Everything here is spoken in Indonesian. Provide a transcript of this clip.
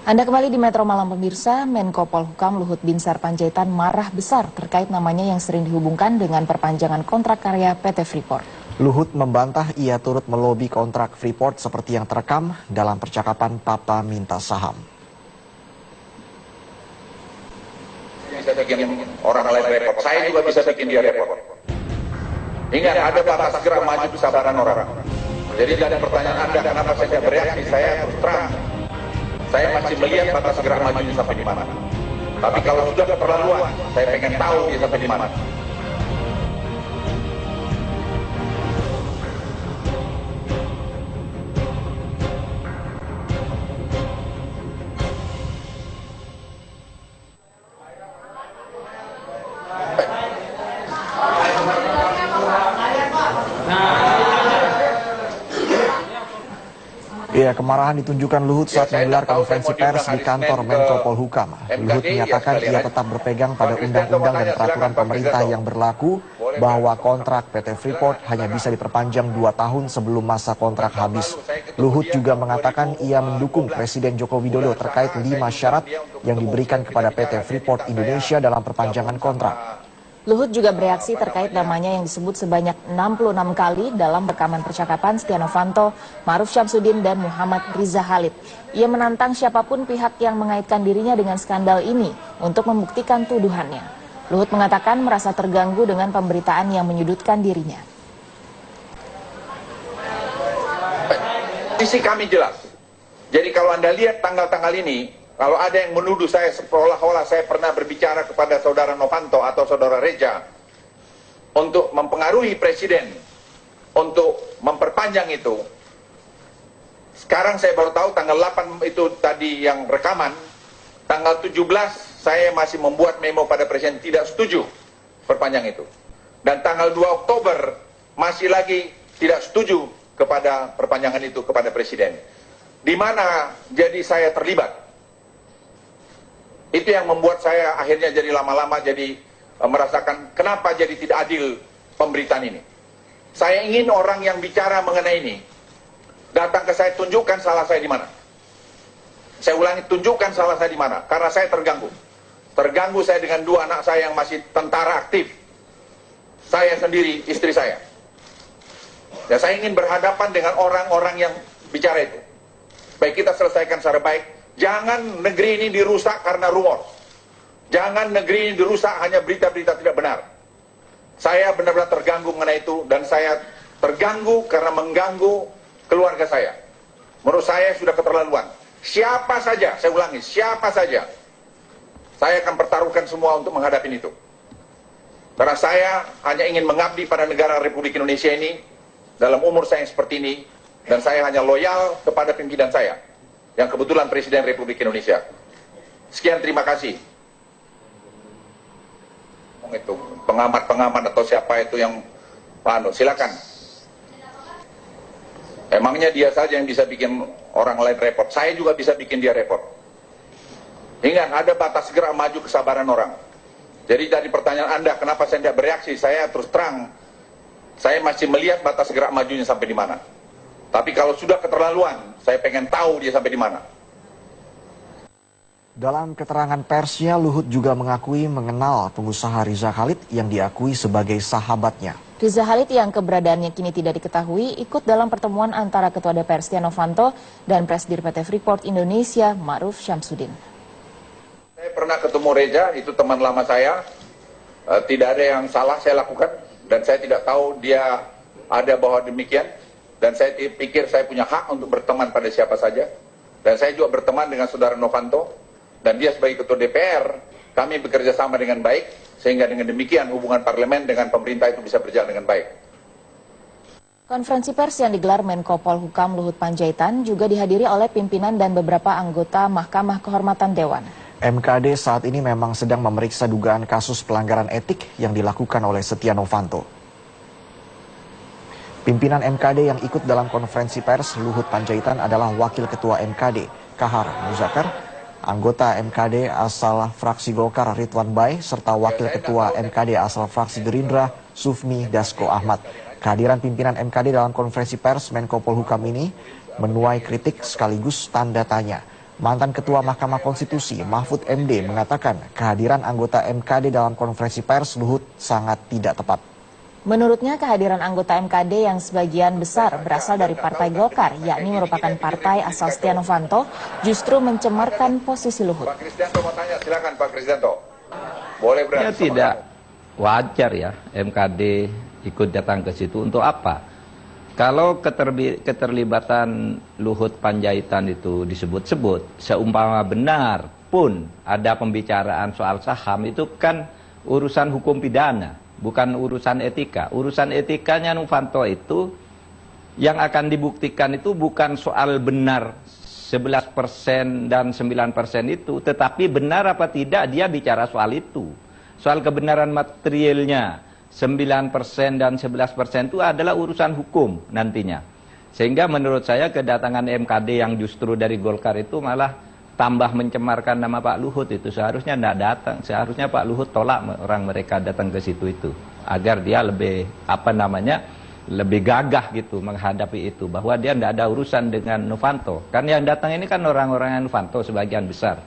Anda kembali di Metro Malam pemirsa. Menko Polhukam Luhut Binsar Panjaitan marah besar terkait namanya yang sering dihubungkan dengan perpanjangan kontrak karya PT Freeport. Luhut membantah ia turut melobi kontrak Freeport seperti yang terekam dalam percakapan Papa Minta Saham. Bisa bikin orang lain repot, saya juga bisa bikin dia repot. Ingat, ada batas gerak maju kesabaran orang. Jadi dari pertanyaan Anda, kenapa saya tidak bereaksi, saya terus terang. Saya masih melihat batas gerak majunya sampai di mana. Tapi kalau sudah keterlaluan, saya pengen tahu dia sampai di mana. Ya, kemarahan ditunjukkan Luhut saat menggelar konferensi pers di kantor Menko Polhukam. Luhut menyatakan ia tetap berpegang pada undang-undang dan peraturan pemerintah yang berlaku bahwa kontrak PT Freeport hanya bisa diperpanjang 2 tahun sebelum masa kontrak habis. Luhut juga mengatakan ia mendukung Presiden Joko Widodo terkait 5 syarat yang diberikan kepada PT Freeport Indonesia dalam perpanjangan kontrak. Luhut juga bereaksi terkait namanya yang disebut sebanyak 66 kali dalam rekaman percakapan Setia Novanto, Ma'ruf Syamsuddin, dan Muhammad Riza Khalid. Ia menantang siapapun pihak yang mengaitkan dirinya dengan skandal ini untuk membuktikan tuduhannya. Luhut mengatakan merasa terganggu dengan pemberitaan yang menyudutkan dirinya. Visi kami jelas. Jadi kalau Anda lihat tanggal-tanggal ini, kalau ada yang menuduh saya seolah-olah saya pernah berbicara kepada saudara Novanto atau saudara Reja untuk mempengaruhi presiden untuk memperpanjang itu. Sekarang saya baru tahu tanggal 8 itu tadi yang rekaman. Tanggal 17 saya masih membuat memo pada presiden tidak setuju perpanjang itu. Dan tanggal 2 Oktober masih lagi tidak setuju kepada perpanjangan itu kepada presiden. Di mana jadi saya terlibat. Itu yang membuat saya akhirnya jadi lama-lama jadi merasakan kenapa jadi tidak adil pemberitaan ini. Saya ingin orang yang bicara mengenai ini datang ke saya, tunjukkan salah saya di mana. Saya ulangi, tunjukkan salah saya di mana. Karena saya terganggu. Terganggu saya dengan 2 anak saya yang masih tentara aktif. Saya sendiri, istri saya. Dan saya ingin berhadapan dengan orang-orang yang bicara itu. Baik, kita selesaikan secara baik. Jangan negeri ini dirusak karena rumor. Jangan negeri ini dirusak hanya berita-berita tidak benar. Saya benar-benar terganggu mengenai itu. Dan saya terganggu karena mengganggu keluarga saya. Menurut saya sudah keterlaluan. Siapa saja, saya ulangi, siapa saja, saya akan pertaruhkan semua untuk menghadapi itu. Karena saya hanya ingin mengabdi pada negara Republik Indonesia ini dalam umur saya yang seperti ini. Dan saya hanya loyal kepada pimpinan saya, yang kebetulan Presiden Republik Indonesia. Sekian, terima kasih. Itu pengamat-pengamat atau siapa itu yang silakan. Emangnya dia saja yang bisa bikin orang lain repot. Saya juga bisa bikin dia repot. Ingat, ada batas gerak maju kesabaran orang. Jadi dari pertanyaan Anda, kenapa saya tidak bereaksi? Saya terus terang, saya masih melihat batas gerak majunya sampai di mana. Tapi kalau sudah keterlaluan, saya pengen tahu dia sampai di mana. Dalam keterangan persnya, Luhut juga mengakui mengenal pengusaha Riza Khalid yang diakui sebagai sahabatnya. Riza Khalid yang keberadaannya kini tidak diketahui ikut dalam pertemuan antara Ketua DPR Setia Novanto dan Presidir PT Freeport Indonesia, Ma'ruf Syamsuddin. Saya pernah ketemu Reza, itu teman lama saya. Tidak ada yang salah saya lakukan. Dan saya tidak tahu dia ada bahwa demikian. Dan saya pikir saya punya hak untuk berteman pada siapa saja. Dan saya juga berteman dengan saudara Novanto. Dan dia sebagai ketua DPR, kami bekerja sama dengan baik. Sehingga dengan demikian hubungan parlemen dengan pemerintah itu bisa berjalan dengan baik. Konferensi pers yang digelar Menko Polhukam Luhut Panjaitan juga dihadiri oleh pimpinan dan beberapa anggota Mahkamah Kehormatan Dewan. MKD saat ini memang sedang memeriksa dugaan kasus pelanggaran etik yang dilakukan oleh Setia Novanto. Pimpinan MKD yang ikut dalam konferensi pers Luhut Panjaitan adalah Wakil Ketua MKD, Kahar Muzakar, anggota MKD asal fraksi Golkar Ridwan Bai, serta Wakil Ketua MKD asal fraksi Gerindra, Sufmi Dasko Ahmad. Kehadiran pimpinan MKD dalam konferensi pers Menko Polhukam ini menuai kritik sekaligus tanda tanya. Mantan Ketua Mahkamah Konstitusi Mahfud MD mengatakan kehadiran anggota MKD dalam konferensi pers Luhut sangat tidak tepat. Menurutnya kehadiran anggota MKD yang sebagian besar berasal dari Partai Golkar, yakni merupakan partai asal Setia Novanto, justru mencemarkan posisi Luhut. Pak Kristianto mau tanya, silakan Pak Kristianto. Boleh berarti. Ya tidak wajar ya MKD ikut datang ke situ untuk apa? Kalau keterlibatan Luhut Panjaitan itu disebut-sebut, seumpama benar pun ada pembicaraan soal saham, itu kan urusan hukum pidana, bukan urusan etika. Urusan etikanya Novanto itu yang akan dibuktikan itu bukan soal benar 11% dan 9% itu, tetapi benar apa tidak dia bicara soal itu. Soal kebenaran materialnya 9% dan 11% itu adalah urusan hukum nantinya. Sehingga menurut saya kedatangan MKD yang justru dari Golkar itu malah tambah mencemarkan nama Pak Luhut. Itu seharusnya tidak datang. Seharusnya Pak Luhut tolak orang mereka datang ke situ itu. Agar dia lebih, lebih gagah gitu menghadapi itu. Bahwa dia tidak ada urusan dengan Novanto. Kan yang datang ini kan orang-orang Novanto sebagian besar.